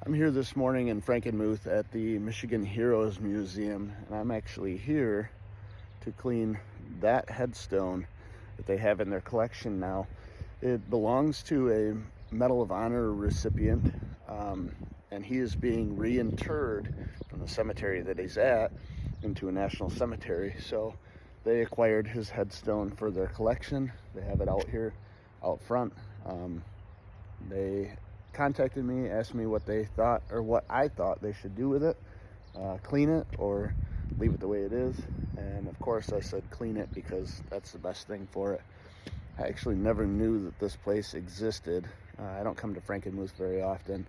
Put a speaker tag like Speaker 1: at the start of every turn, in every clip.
Speaker 1: I'm here this morning in Frankenmuth at the Michigan Heroes Museum, and I'm actually here to clean that headstone that they have in their collection now. It belongs to a Medal of Honor recipient, and he is being reinterred from the cemetery that he's at into a national cemetery. So they acquired his headstone for their collection. They have it out here, out front. They contacted me, asked me what they thought or what I thought they should do with it, clean it or leave it the way it is. And of course I said clean it because that's the best thing for it. I actually never knew that this place existed. I don't come to Frankenmuth very often,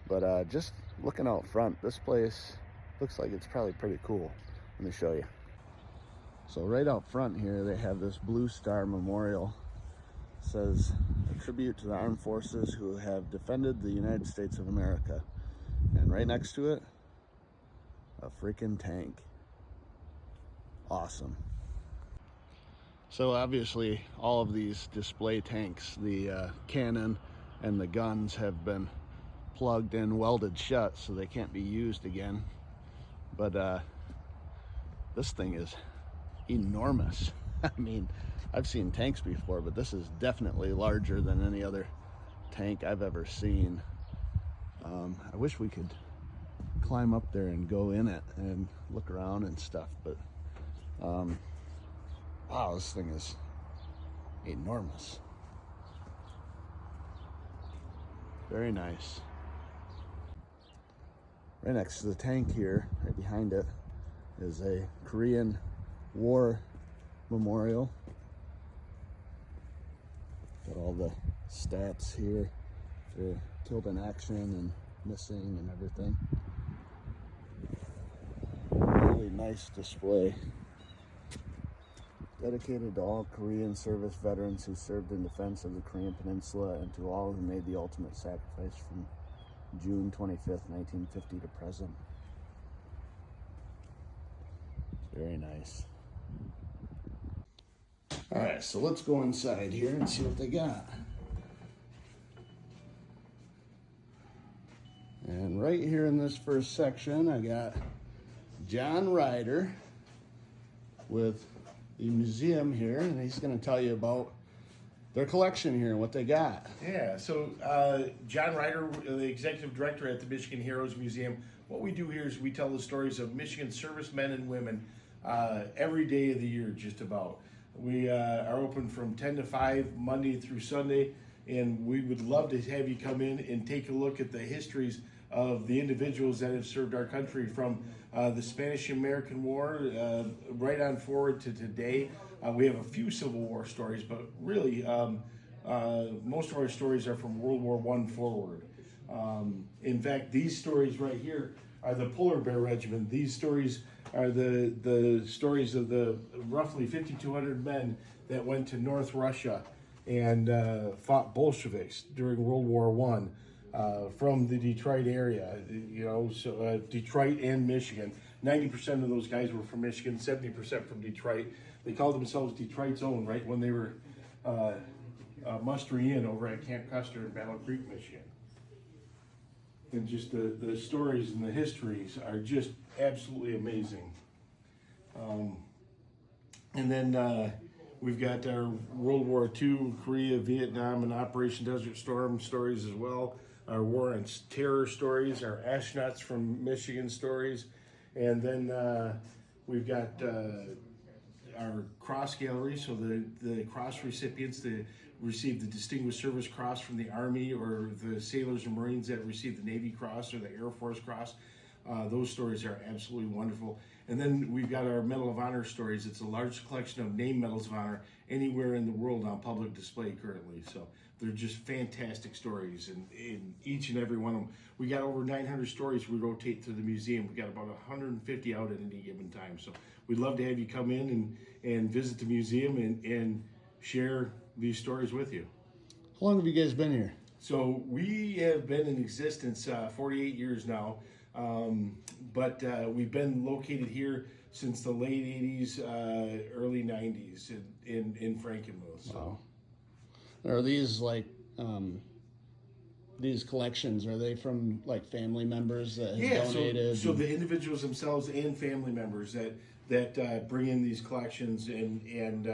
Speaker 1: but just looking out front, this place looks like it's probably pretty cool. Let me show you. So right out front here they have this Blue Star Memorial. It says a tribute to the armed forces who have defended the United States of America. And right next to it, a freaking tank. Awesome. So obviously all of these display tanks, the cannon and the guns have been plugged and welded shut so they can't be used again. But this thing is enormous. I mean, I've seen tanks before, but this is definitely larger than any other tank I've ever seen. I wish we could climb up there and go in it and look around and stuff, but wow, this thing is enormous. Very nice. Right next to the tank here, right behind it, is a Korean War memorial. Got all the stats here for killed in action and missing and everything. Really nice display. Dedicated to all Korean service veterans who served in defense of the Korean Peninsula and to all who made the ultimate sacrifice from June 25th, 1950 to present. Very nice. All right, so let's go inside here and see what they got. And right here in this first section, I got John Ryder with the museum here, and he's going to tell you about their collection here and what they got.
Speaker 2: Yeah, so John Ryder, the executive director at the Michigan Heroes Museum. What we do here is we tell the stories of Michigan servicemen and women every day of the year, just about. We are open from 10 to 5, Monday through Sunday, and we would love to have you come in and take a look at the histories of the individuals that have served our country from the Spanish-American War right on forward to today. We have a few Civil War stories, but really most of our stories are from World War I forward. In fact, these stories right here are the Polar Bear Regiment. These stories are the stories of the roughly 5,200 men that went to North Russia and fought Bolsheviks during World War I. From the Detroit area, so Detroit and Michigan. 90% of those guys were from Michigan, 70% from Detroit. They called themselves Detroit's Own right when they were mustering in over at Camp Custer in Battle Creek, Michigan. And just the stories and the histories are just absolutely amazing. And then we've got our World War II, Korea, Vietnam, and Operation Desert Storm stories as well. Our War on Terror stories, our astronauts from Michigan stories, and then we've got our cross gallery, so the cross recipients that received the Distinguished Service Cross from the Army, or the sailors and Marines that received the Navy Cross or the Air Force Cross. Those stories are absolutely wonderful. And then we've got our Medal of Honor stories. It's a large collection of named Medals of Honor anywhere in the world on public display currently. So they're just fantastic stories, and in each and every one of them. We got over 900 stories we rotate through the museum. We got about 150 out at any given time. So we'd love to have you come in and visit the museum and share these stories with you.
Speaker 1: How long have you guys been here?
Speaker 2: So we have been in existence 48 years now, but we've been located here since the late 80s, early 90s in Frankenmuth. So.
Speaker 1: Wow. Are these like these collections, are they from like family members that have
Speaker 2: Yeah,
Speaker 1: donated?
Speaker 2: so the individuals themselves and family members that bring in these collections, and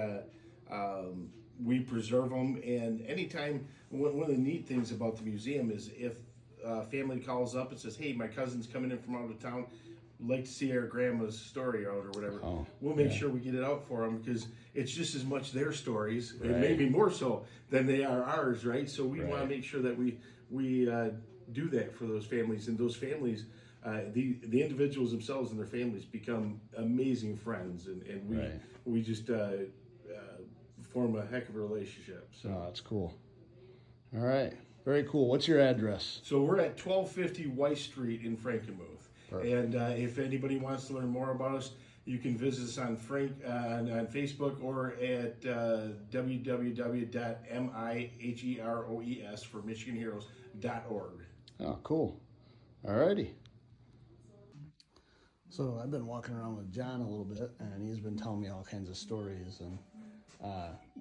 Speaker 2: we preserve them. And anytime, one of the neat things about the museum is if family calls up and says, "Hey, my cousin's coming in from out of town, like to see our grandma's story out or whatever," we'll make sure we get it out for them, because it's just as much their stories, and maybe more so than they are ours, right? So we want to make sure that we do that for those families, and those families, the individuals themselves and their families become amazing friends, and we just form a heck of a relationship. So
Speaker 1: that's cool. All right, very cool. What's your address?
Speaker 2: So we're at 1250 Weiss Street in Frankenmuth.
Speaker 1: Perfect.
Speaker 2: And if anybody wants to learn more about us, you can visit us on on Facebook, or at www.miheroes for MichiganHeroes.org.
Speaker 1: Oh, cool. All righty. So I've been walking around with John a little bit, and he's been telling me all kinds of stories. And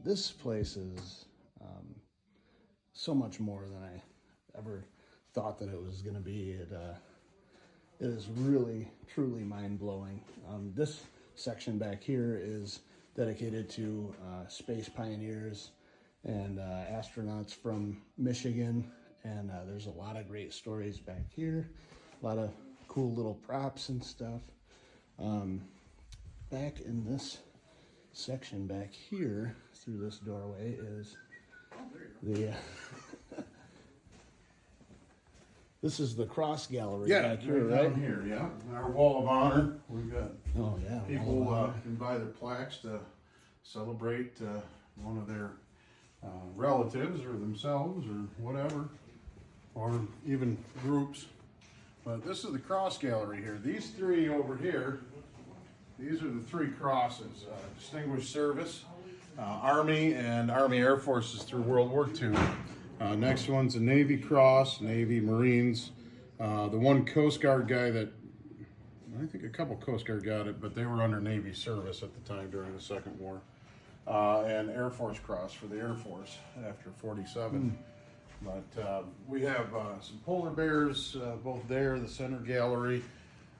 Speaker 1: this place is so much more than I ever thought that it was going to be. It is really, truly mind-blowing. This section back here is dedicated to space pioneers and astronauts from Michigan, and there's a lot of great stories back here, a lot of cool little props and stuff. Back in this section back here, through this doorway, is the this is the cross gallery back here, right?
Speaker 3: Down here, yeah. Our wall of honor. We've got people can buy their plaques to celebrate one of their relatives or themselves or whatever, or even groups. But this is the cross gallery here. These three over here, these are the three crosses: Distinguished Service, Army, and Army Air Forces through World War II. Next one's a Navy Cross, Navy, Marines. The one Coast Guard guy that, I think a couple Coast Guard got it, but they were under Navy service at the time during the Second War. And Air Force Cross for the Air Force after 47. But we have some polar bears, both there, the center gallery.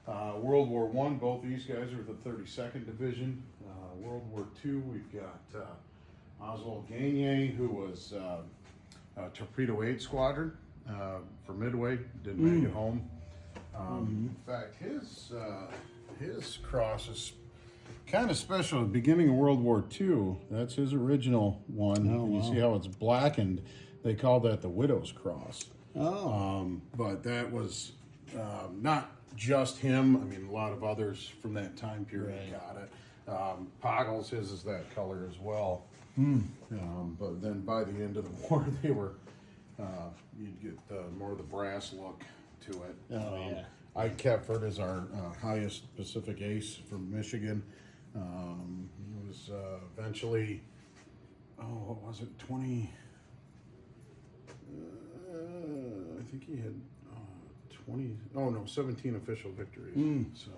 Speaker 3: World War I, both these guys are the 32nd Division. World War II, we've got Oswald Gagne, who was Torpedo 8 Squadron for Midway, didn't make it home. In fact, his cross is kind of special. At the beginning of World War II, that's his original one. You see how it's blackened? They called that the Widow's Cross. But that was not just him. I mean, a lot of others from that time period got it. Poggles, his is that color as well. But then by the end of the war, they were, you'd get more of the brass look to it. Ike Kepford is our highest Pacific ace from Michigan. He was eventually, what was it, 20, I think he had 17 official victories. So.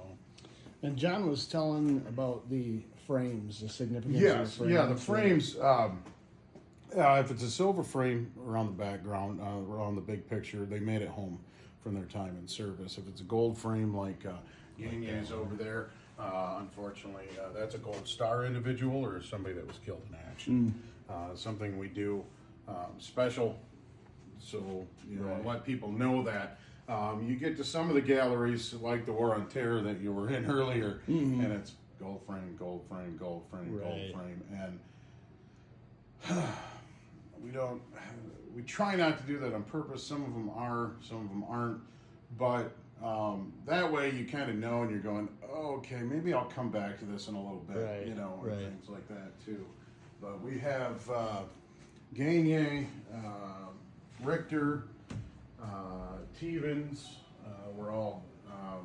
Speaker 1: And John was telling about the frames, the significance of the frames.
Speaker 3: Yeah, the frames. If it's a silver frame around the background, around the big picture, they made it home from their time in service. If it's a gold frame like Gagne's over there, unfortunately, that's a Gold Star individual or somebody that was killed in action. Something we do special, so let people know that. You get to some of the galleries like the War on Terror that you were in earlier, and it's gold frame, gold frame, gold frame, gold frame, and we try not to do that on purpose. Some of them are, some of them aren't, but that way you kind of know, and you're going, oh, okay, maybe I'll come back to this in a little bit, and things like that too. But we have Gagne, Richter, Tevens, we're all,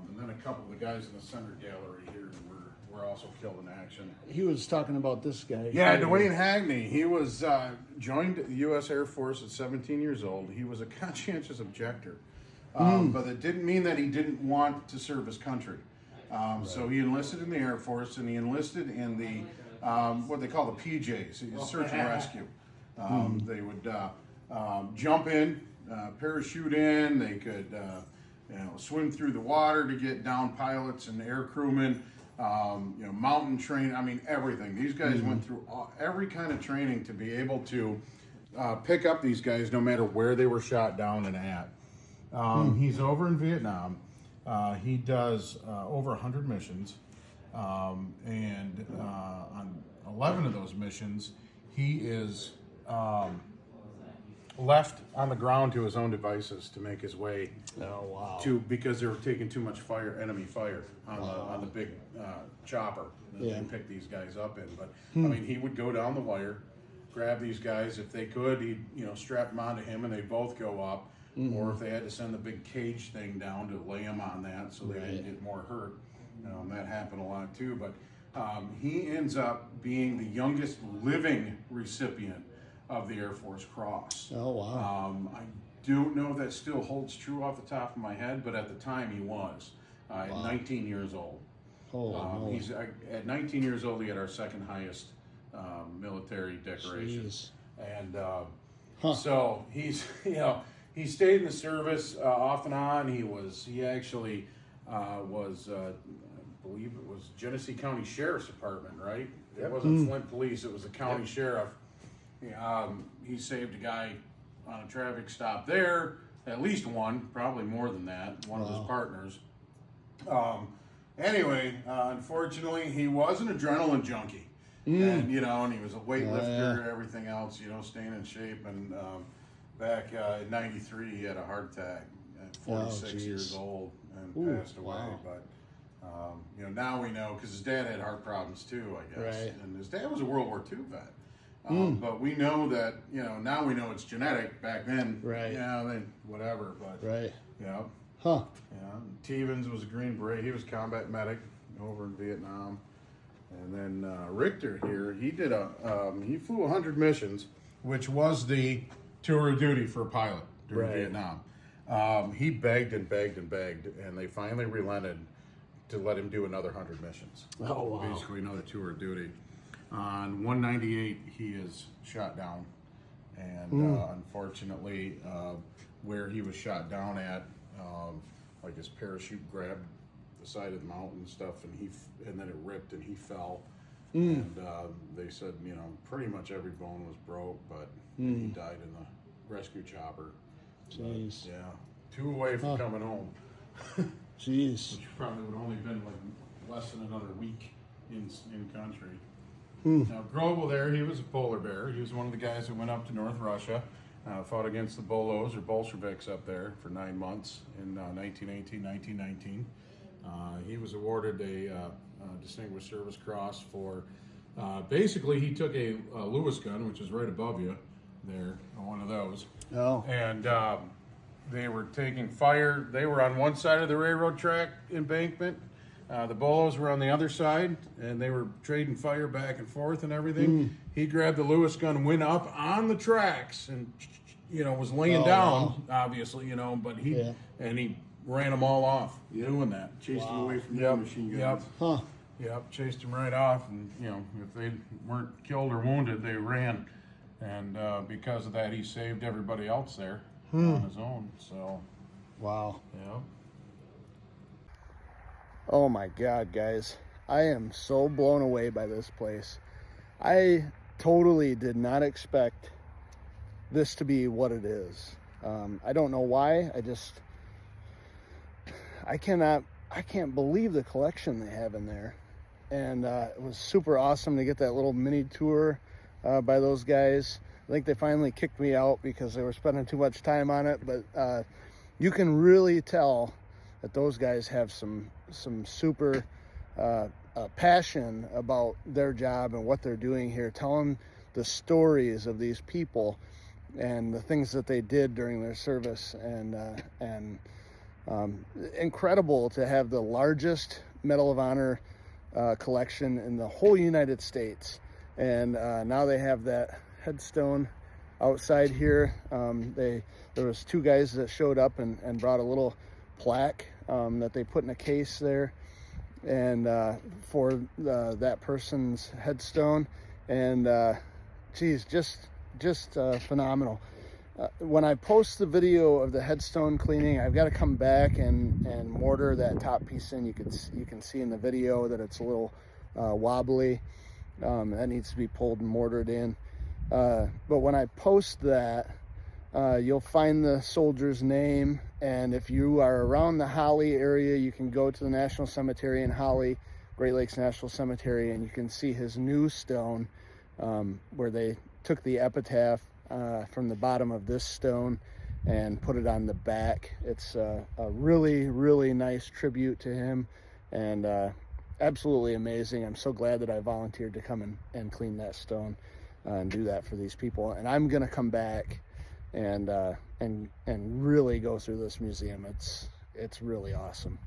Speaker 3: and then a couple of the guys in the center gallery here were also killed in action.
Speaker 1: He was talking about this guy.
Speaker 3: Yeah, Dwayne Hagney. He was joined the U.S. Air Force at 17 years old. He was a conscientious objector, but it didn't mean that he didn't want to serve his country. So he enlisted in the Air Force, and he enlisted in the what they call the PJs, search and rescue. They would jump in, parachute in, they could swim through the water to get down pilots and air crewmen, mountain training. I mean, everything. These guys went through every kind of training to be able to pick up these guys no matter where they were shot down and at. He's over in Vietnam. He does over 100 missions, and on 11 of those missions, he is left on the ground to his own devices to make his way to, because they were taking too much enemy fire on the big chopper that they picked these guys up in. But I mean, he would go down the wire, grab these guys if they could. He'd strap them onto him, and they both go up. Or if they had to send the big cage thing down to lay them on that so they didn't get more hurt, that happened a lot too. But he ends up being the youngest living recipient of the Air Force Cross.
Speaker 1: Oh, wow.
Speaker 3: I don't know if that still holds true off the top of my head, but at the time he was at 19 years old. He's at 19 years old. He had our second highest military decoration. Jeez. And so he's he stayed in the service off and on. He actually was I believe it was Genesee County Sheriff's Department, right? It wasn't Flint Police. It was the county sheriff. He saved a guy on a traffic stop there, at least one, probably more than that, one of his partners. Anyway, unfortunately, he was an adrenaline junkie. And, and he was a weightlifter, everything else, staying in shape. And back in 93, he had a heart attack at 46 years old and passed away. But, now we know, because his dad had heart problems too, I guess. Right. And his dad was a World War II vet. But we know that, now we know it's genetic. Back then, then whatever. But, Stevens was a Green Beret. He was a combat medic over in Vietnam. And then Richter here, he did he flew 100 missions, which was the tour of duty for a pilot during Vietnam. He begged and begged and begged, and they finally relented to let him do another 100 missions. Oh, wow. Basically another tour of duty. On 198, he is shot down, and unfortunately, where he was shot down at, like his parachute grabbed the side of the mountain and stuff, and then it ripped and he fell. And they said, pretty much every bone was broke, but he died in the rescue chopper. Jeez. But, yeah, 2 away from coming home.
Speaker 1: Jeez.
Speaker 3: Which probably would only been like less than another week in country. Now, Grobel there, he was a polar bear. He was one of the guys that went up to North Russia, fought against the Bolos or Bolsheviks up there for 9 months in 1918, 1919. He was awarded a Distinguished Service Cross for, basically he took a Lewis gun, which is right above you there, one of those. And they were taking fire. They were on one side of the railroad track embankment. The Bolos were on the other side, and they were trading fire back and forth and everything. He grabbed the Lewis gun, went up on the tracks, and was laying down, obviously, but he ran them all off doing that.
Speaker 2: Chased them away from the machine guns.
Speaker 3: Chased them right off, and if they weren't killed or wounded, they ran, and because of that, he saved everybody else there on his own. So,
Speaker 1: Oh my God, guys. I am so blown away by this place. I totally did not expect this to be what it is. I don't know why. I can't believe the collection they have in there. And it was super awesome to get that little mini tour by those guys. I think they finally kicked me out because they were spending too much time on it, but you can really tell that those guys have some super passion about their job and what they're doing here, telling the stories of these people and the things that they did during their service, and incredible to have the largest Medal of Honor collection in the whole United States. And now they have that headstone outside here. There was 2 guys that showed up and brought a little plaque that they put in a case there, and for that person's headstone. And geez, just phenomenal. when I post the video of the headstone cleaning, I've got to come back and mortar that top piece in. You can see in the video that it's a little wobbly. That needs to be pulled and mortared in. But when I post that, you'll find the soldier's name, and if you are around the Holly area, you can go to the National Cemetery in Holly, Great Lakes National Cemetery, and you can see his new stone where they took the epitaph from the bottom of this stone and put it on the back. It's a really, really nice tribute to him, and absolutely amazing. I'm so glad that I volunteered to come and clean that stone and do that for these people. And I'm gonna come back and really go through this museum. It's really awesome.